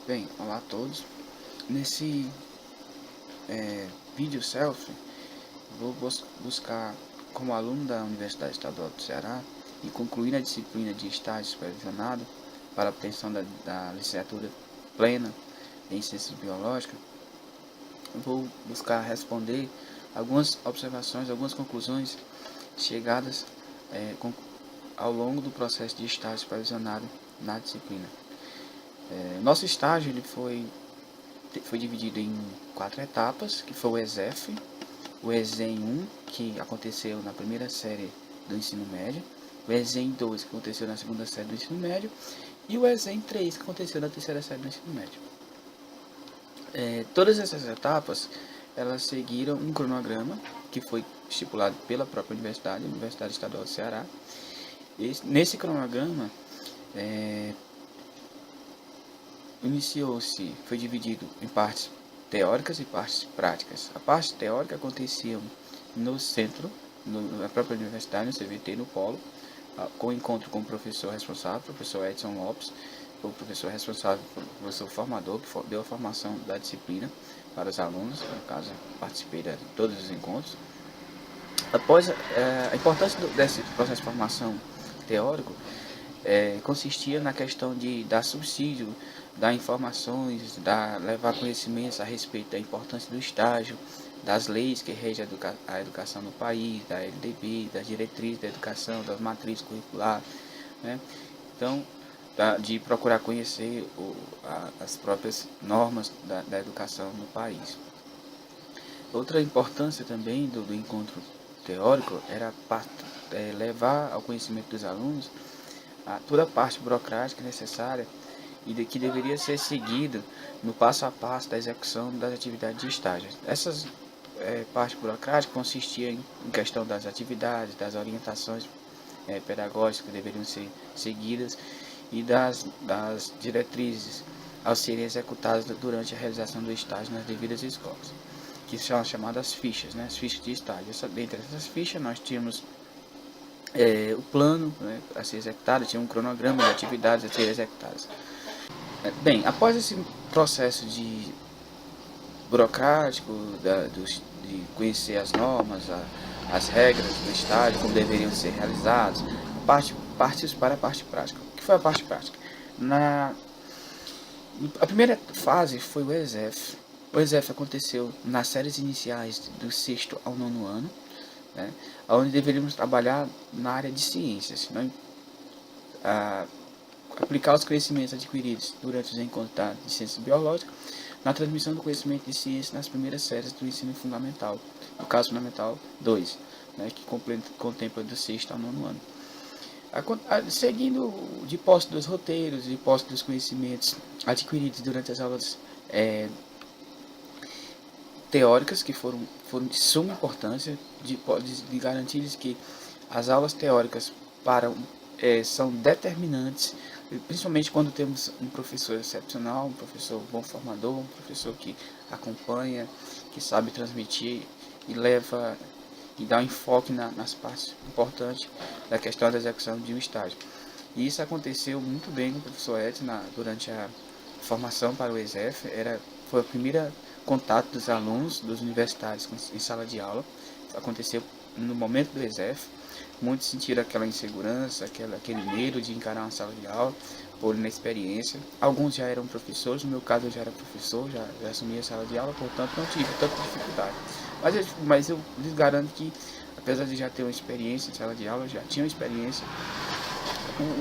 Bem, olá a todos. Nesse vídeo selfie, vou buscar como aluno da Universidade Estadual do Ceará e concluir a disciplina de estágio supervisionado para a obtenção da licenciatura plena em Ciências Biológicas. Vou buscar responder algumas observações, algumas conclusões chegadas ao longo do processo de estágio supervisionado na disciplina. Nosso estágio ele foi dividido em 4 etapas, que foi o ESEF, o ESEM 1, que aconteceu na primeira série do ensino médio, o ESEM 2, que aconteceu na segunda série do ensino médio, e o ESEM 3, que aconteceu na terceira série do ensino médio. Todas essas etapas, elas seguiram um cronograma, que foi estipulado pela própria Universidade Estadual do Ceará. Nesse cronograma, foi dividido em partes teóricas e partes práticas. A parte teórica acontecia no centro, na própria universidade, no CVT, no polo, com encontro com o professor responsável, o professor Edson Lopes, o professor responsável, o professor formador, que deu a formação da disciplina para os alunos. No caso, participei de todos os encontros. Após a importância desse processo de formação teórico, consistia na questão de dar subsídio, dar informações, levar conhecimentos a respeito da importância do estágio, das leis que regem a educação no país, da LDB, das diretrizes da educação, das matrizes curriculares, né? Então, de procurar conhecer as próprias normas da educação no país. Outra importância também do encontro teórico era levar ao conhecimento dos alunos toda a parte burocrática necessária e que deveria ser seguida no passo a passo da execução das atividades de estágio. Essas parte burocrática consistia em questão das atividades, das orientações pedagógicas que deveriam ser seguidas e das diretrizes a serem executadas durante a realização do estágio nas devidas escolas, que são chamadas fichas, né, as fichas de estágio. Dentre essas fichas nós tínhamos o plano, né, a ser executado, tinha um cronograma de atividades a serem executadas. Bem, após esse processo de burocrático, de conhecer as normas, as regras do estágio, como deveriam ser realizados, partiu para a parte prática. O que foi a parte prática? A primeira fase foi o ESEF. O ESEF aconteceu nas séries iniciais do 6º ao 9º ano, né, onde deveríamos trabalhar na área de ciências, né, aplicar os conhecimentos adquiridos durante os encontros de ciências biológicas na transmissão do conhecimento de ciência nas primeiras séries do ensino fundamental, no caso fundamental 2, né, que contempla do 6º ao 9º ano. Seguindo de posse dos roteiros, de posse dos conhecimentos adquiridos durante as aulas teóricas, que foram de suma importância, de garantir-lhes que as aulas teóricas são determinantes, principalmente quando temos um professor excepcional, um professor bom formador, um professor que acompanha, que sabe transmitir e leva e dá um enfoque nas partes importantes da questão da execução de um estágio. E isso aconteceu muito bem com o professor Edson durante a formação para o ESEF. Foi o primeiro contato dos alunos, dos universitários em sala de aula. Aconteceu no momento do ESEF. Muitos sentiram aquela insegurança, aquele medo de encarar uma sala de aula por inexperiência. Alguns já eram professores, no meu caso eu já era professor, já assumi a sala de aula, portanto não tive tanta dificuldade. Mas eu lhes garanto que, apesar de já ter uma experiência em sala de aula, já tinha uma experiência,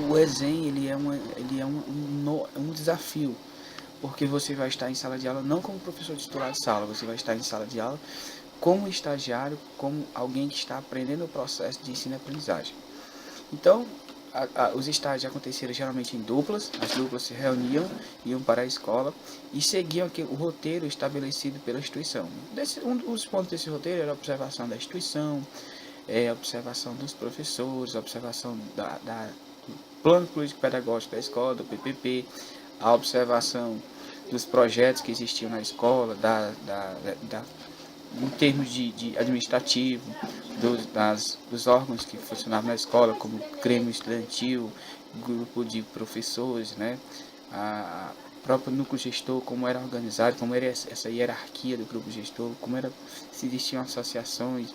o ESEM ele é um desafio, porque você vai estar em sala de aula não como professor titular de sala, você vai estar em sala de aula como estagiário, como alguém que está aprendendo o processo de ensino e aprendizagem. Então, os estágios aconteceram geralmente em duplas, as duplas se reuniam, iam para a escola e seguiam o roteiro estabelecido pela instituição. Um dos pontos desse roteiro era a observação da instituição, a observação dos professores, a observação do plano político-pedagógico da escola, do PPP, a observação dos projetos que existiam na escola, em termos de administrativo, dos órgãos que funcionavam na escola, como Grêmio Estudantil, grupo de professores, né, próprio núcleo gestor, como era organizado, como era essa hierarquia do grupo gestor, como era, se existiam associações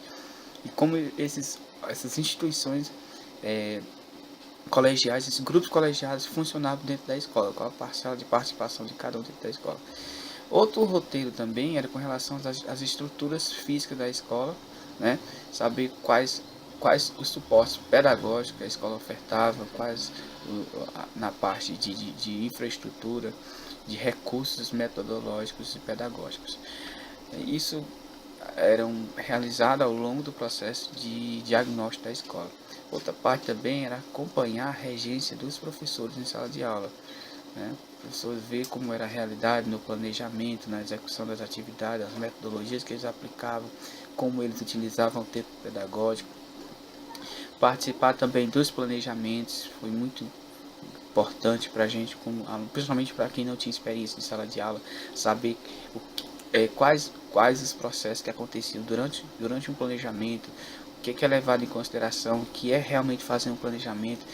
e como essas instituições colegiais, esses grupos colegiados funcionavam dentro da escola, qual a parcela de participação de cada um dentro da escola. Outro roteiro também era com relação às estruturas físicas da escola, né? Saber quais os suportes pedagógicos que a escola ofertava, na parte de infraestrutura, de recursos metodológicos e pedagógicos. Isso era realizado ao longo do processo de diagnóstico da escola. Outra parte também era acompanhar a regência dos professores em sala de aula, né? O professor ver como era a realidade no planejamento, na execução das atividades, as metodologias que eles aplicavam, como eles utilizavam o tempo pedagógico. Participar também dos planejamentos foi muito importante para a gente, principalmente para quem não tinha experiência de sala de aula, saber quais os processos que aconteciam durante um planejamento, o que é levado em consideração, o que é realmente fazer um planejamento,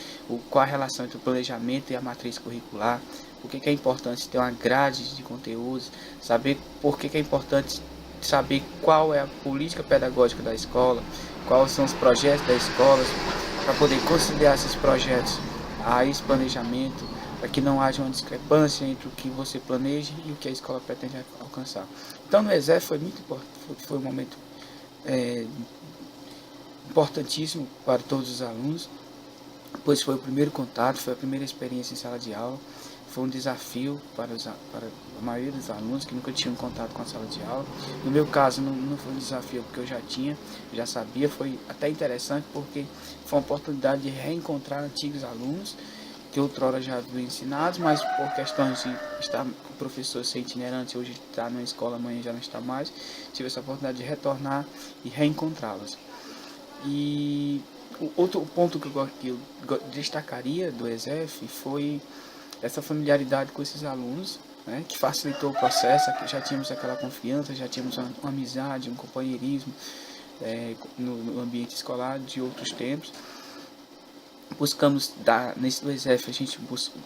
qual a relação entre o planejamento e a matriz curricular, por que é importante ter uma grade de conteúdos, saber por que é importante saber qual é a política pedagógica da escola, quais são os projetos da escola, para poder conciliar esses projetos a esse planejamento, para que não haja uma discrepância entre o que você planeja e o que a escola pretende alcançar. Então no ESEF foi muito importante, foi um momento importantíssimo para todos os alunos, pois foi o primeiro contato, foi a primeira experiência em sala de aula, foi um desafio para a maioria dos alunos que nunca tinham contato com a sala de aula. No meu caso não foi um desafio porque eu já sabia, foi até interessante porque foi uma oportunidade de reencontrar antigos alunos que outrora já haviam ensinados, mas por questões de estar o professor ser itinerante, hoje está na escola, amanhã já não está mais, tive essa oportunidade de retornar e reencontrá-los. E o outro ponto que eu destacaria do ESEF foi essa familiaridade com esses alunos, né, que facilitou o processo, que já tínhamos aquela confiança, já tínhamos uma amizade, um companheirismo no ambiente escolar de outros tempos. Buscamos nesse do ESEF, a gente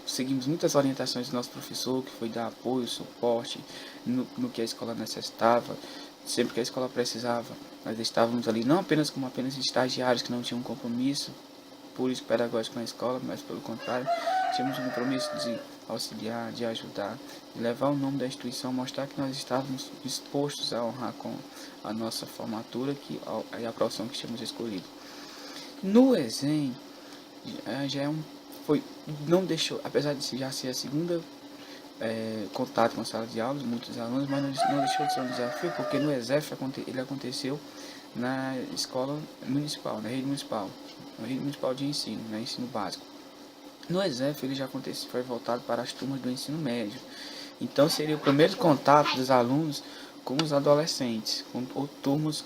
seguimos muitas orientações do nosso professor, que foi dar apoio, suporte no que a escola necessitava, sempre que a escola precisava. Nós estávamos ali não apenas como estagiários que não tinham um compromisso político pedagógico na escola, mas pelo contrário, tínhamos um compromisso de auxiliar, de ajudar, de levar o nome da instituição, mostrar que nós estávamos dispostos a honrar com a nossa formatura e a profissão que tínhamos escolhido. No ESEM, não deixou, apesar de já ser a segunda contato com a sala de aula de muitos alunos, mas não deixou de ser um desafio, porque no ESEF ele aconteceu na escola municipal, na rede municipal de ensino, né, ensino básico. No ESEF ele já foi voltado para as turmas do ensino médio, então seria o primeiro contato dos alunos com os adolescentes, ou turmas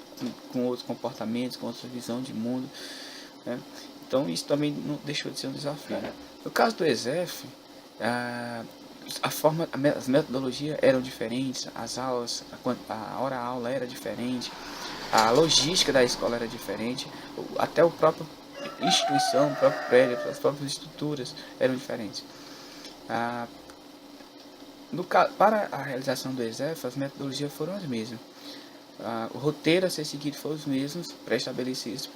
com outros comportamentos, com outra visão de mundo, né? Então isso também não deixou de ser um desafio. No caso do ESEF, as metodologias eram diferentes, as aulas, a hora-aula era diferente, a logística da escola era diferente, até o próprio instituição, o próprio prédio, as próprias estruturas eram diferentes. Para a realização do ESEF, as metodologias foram as mesmas. O roteiro a ser seguido foram os mesmos pré-estabelecidos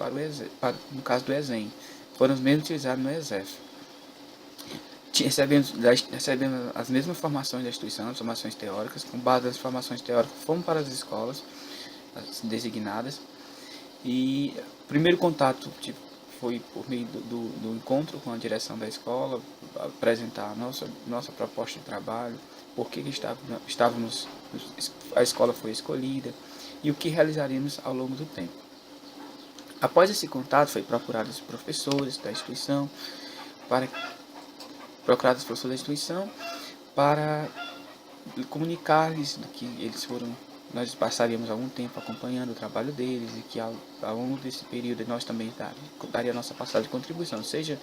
no caso do ESEM. Foram os mesmos utilizados no ESEF. Recebemos as mesmas formações da instituição, as formações teóricas. Com base nas formações teóricas, fomos para as escolas designadas. E o primeiro contato foi por meio do encontro com a direção da escola, apresentar a nossa proposta de trabalho, por que a escola foi escolhida e o que realizaríamos ao longo do tempo. Após esse contato, foi procurado os professores da instituição para comunicar-lhes que nós passaríamos algum tempo acompanhando o trabalho deles e que ao longo desse período nós também daria a nossa passada de contribuição, seja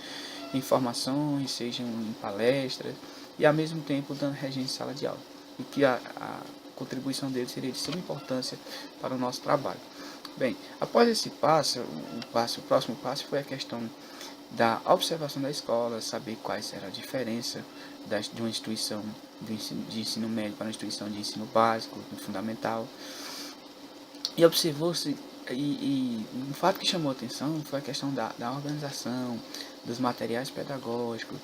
em informações, seja em palestras e ao mesmo tempo dando regência em sala de aula. E que a contribuição deles seria de suma importância para o nosso trabalho. Bem, após esse passo, o próximo passo foi a questão da observação da escola, saber quais eram a diferença de uma instituição de ensino médio para uma instituição de ensino básico, fundamental, e observou-se, e um fato que chamou a atenção foi a questão da organização, dos materiais pedagógicos,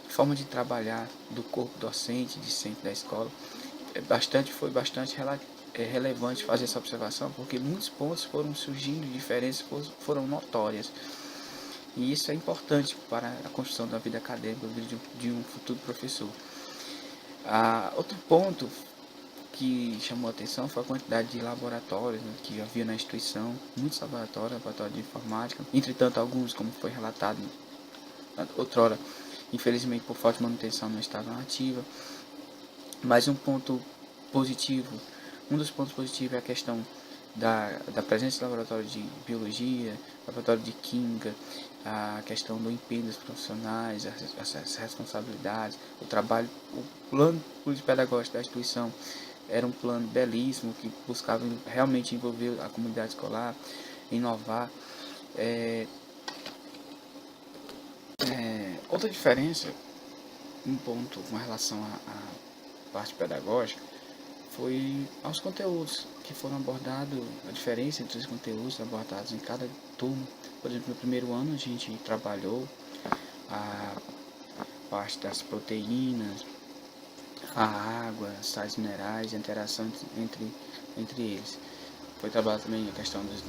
forma de trabalhar do corpo docente, discente da escola. Foi bastante relevante fazer essa observação, porque muitos pontos foram surgindo, diferenças foram notórias. E isso é importante para a construção da vida acadêmica de um futuro professor. Outro ponto que chamou a atenção foi a quantidade de laboratórios, né, que havia na instituição, muitos laboratórios de informática, entretanto alguns, como foi relatado outrora, infelizmente por falta de manutenção não estavam ativos. Mas um dos pontos positivos é a questão da presença de laboratórios de biologia, laboratório de química, a questão do empenho dos profissionais, as responsabilidades, o trabalho, o plano pedagógico da instituição era um plano belíssimo que buscava realmente envolver a comunidade escolar, inovar. Outra diferença, um ponto com relação à parte pedagógica, foi aos conteúdos que foram abordados, a diferença entre os conteúdos abordados em cada turma. Por exemplo, no primeiro ano a gente trabalhou a parte das proteínas, a água, sais minerais, a interação entre eles. Foi trabalhado também a questão dos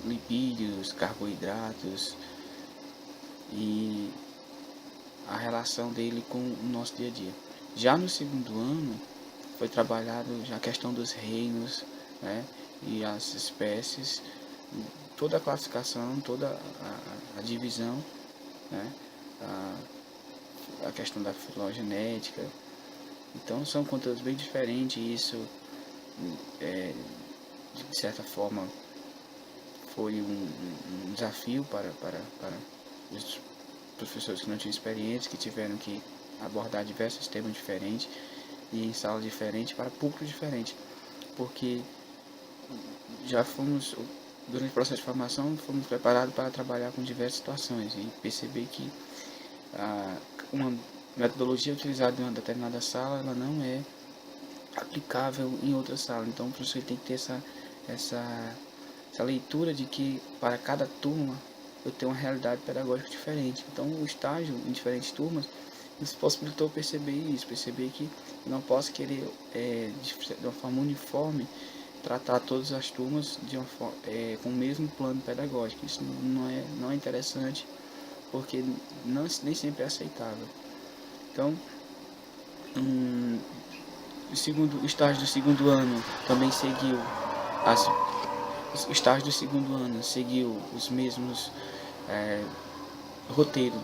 lipídios, carboidratos e a relação dele com o nosso dia a dia. Já no segundo ano foi trabalhado já a questão dos reinos, né, e as espécies, toda a classificação, toda a divisão, né, a questão da filogenética. Então são conteúdos bem diferentes e isso, de certa forma, foi um desafio para os professores que não tinham experiência, que tiveram que abordar diversos temas diferentes e em salas diferentes para público diferente, porque já fomos, durante o processo de formação, fomos preparados para trabalhar com diversas situações e perceber que uma metodologia utilizada em uma determinada sala, ela não é aplicável em outra sala. Então o professor tem que ter essa leitura de que para cada turma eu tenho uma realidade pedagógica diferente. Então o estágio em diferentes turmas nos possibilitou perceber que eu não posso querer de uma forma uniforme tratar todas as turmas com o mesmo plano pedagógico. Isso não é interessante, porque nem sempre é aceitável. Então, o estágio do segundo ano também seguiu o estágio do segundo ano seguiu os mesmos roteiros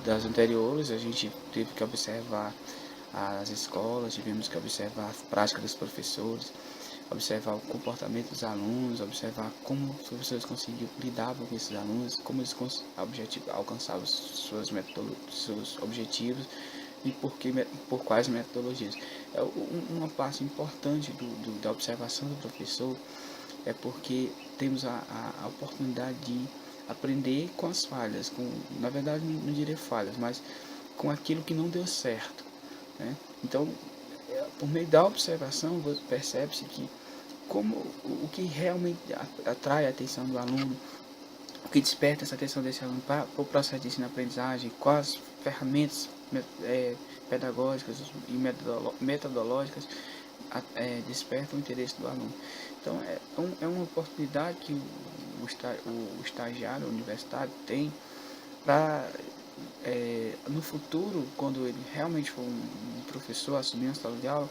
das anteriores. A gente teve que observar as escolas, tivemos que observar as práticas dos professores, observar o comportamento dos alunos, observar como os professores conseguiam lidar com esses alunos, como eles alcançavam seus objetivos e por quais metodologias. Uma parte importante da observação do professor é porque temos a oportunidade de aprender com as falhas, na verdade não diria falhas, mas com aquilo que não deu certo, né? Então, por meio da observação, percebe-se que como o que realmente atrai a atenção do aluno, o que desperta essa atenção desse aluno para o processo de ensino-aprendizagem, quais ferramentas pedagógicas e metodológicas despertam o interesse do aluno. Então é uma oportunidade que o estagiário, o universitário tem para no futuro, quando ele realmente for um professor, assumir uma sala de aula,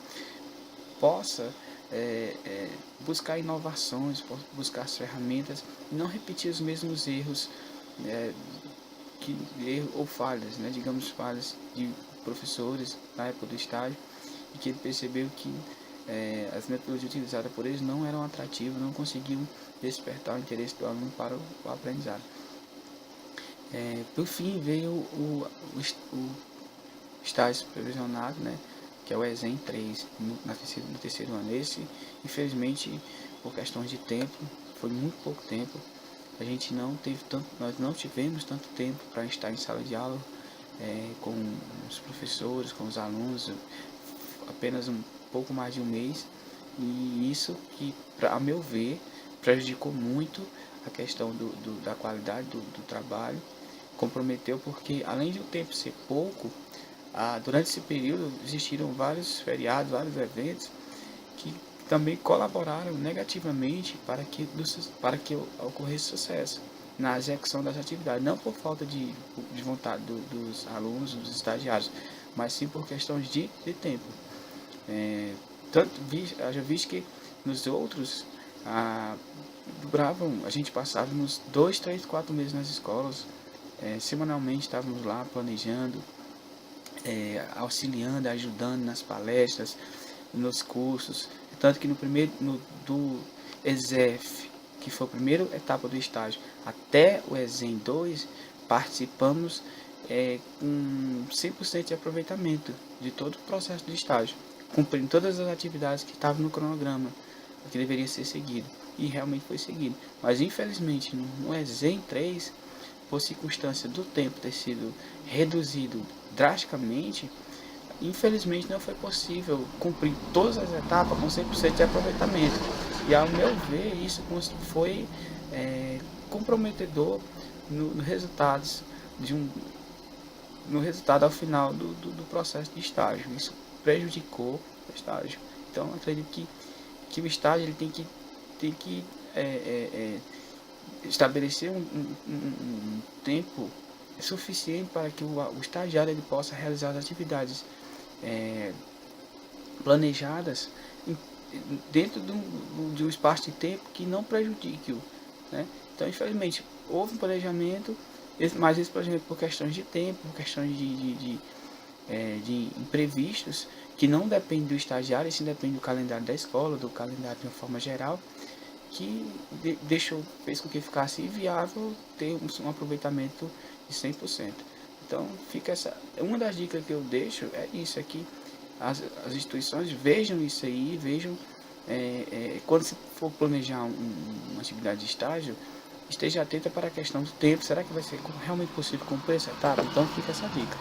possa buscar inovações, buscar as ferramentas e não repetir os mesmos erros, ou falhas, né, digamos falhas de professores na época do estágio, e que ele percebeu que as metodologias utilizadas por eles não eram atrativas, não conseguiam despertar o interesse do aluno para o aprendizado. Por fim, veio o estágio supervisionado, né, que é o ESEM 3, no terceiro ano. Esse, infelizmente, por questões de tempo, foi muito pouco tempo. Nós não tivemos tanto tempo para estar em sala de aula, com os professores, com os alunos, apenas um pouco mais de um mês, e isso que, a meu ver, prejudicou muito a questão da qualidade do trabalho, comprometeu porque, além de o tempo ser pouco, durante esse período existiram vários feriados, vários eventos que também colaboraram negativamente para que ocorresse sucesso na execução das atividades, não por falta de vontade dos alunos, dos estagiários, mas sim por questões de tempo. Haja visto que nos outros duravam, a gente passava uns 2, 3, 4 meses nas escolas, semanalmente estávamos lá planejando, auxiliando, ajudando nas palestras, nos cursos. Tanto que do ESEF, que foi a primeira etapa do estágio, até o ESEM 2, participamos com 100% de aproveitamento de todo o processo de estágio, cumprindo todas as atividades que estavam no cronograma, que deveria ser seguido. E realmente foi seguido. Mas infelizmente no ESEM 3, por circunstância do tempo ter sido reduzido drasticamente, infelizmente não foi possível cumprir todas as etapas com 100% de aproveitamento. E ao meu ver, isso foi comprometedor no resultados no resultado ao final do processo de estágio. Isso prejudicou o estágio. Então, acredito que o estágio ele tem que estabelecer um tempo suficiente para que o estagiário ele possa realizar as atividades planejadas dentro de um espaço de tempo que não prejudique-o. Né? Então, infelizmente, houve um planejamento, mas esse planejamento por questões de tempo, por questões de imprevistos, que não depende do estagiário, sim depende do calendário da escola, do calendário de uma forma geral, que fez com que ficasse inviável ter um aproveitamento de 100%. Então, uma das dicas que eu deixo é isso aqui. As instituições vejam isso aí, vejam, quando se for planejar uma atividade de estágio, esteja atenta para a questão do tempo. Será que vai ser realmente possível cumprir essa etapa? Então fica essa dica.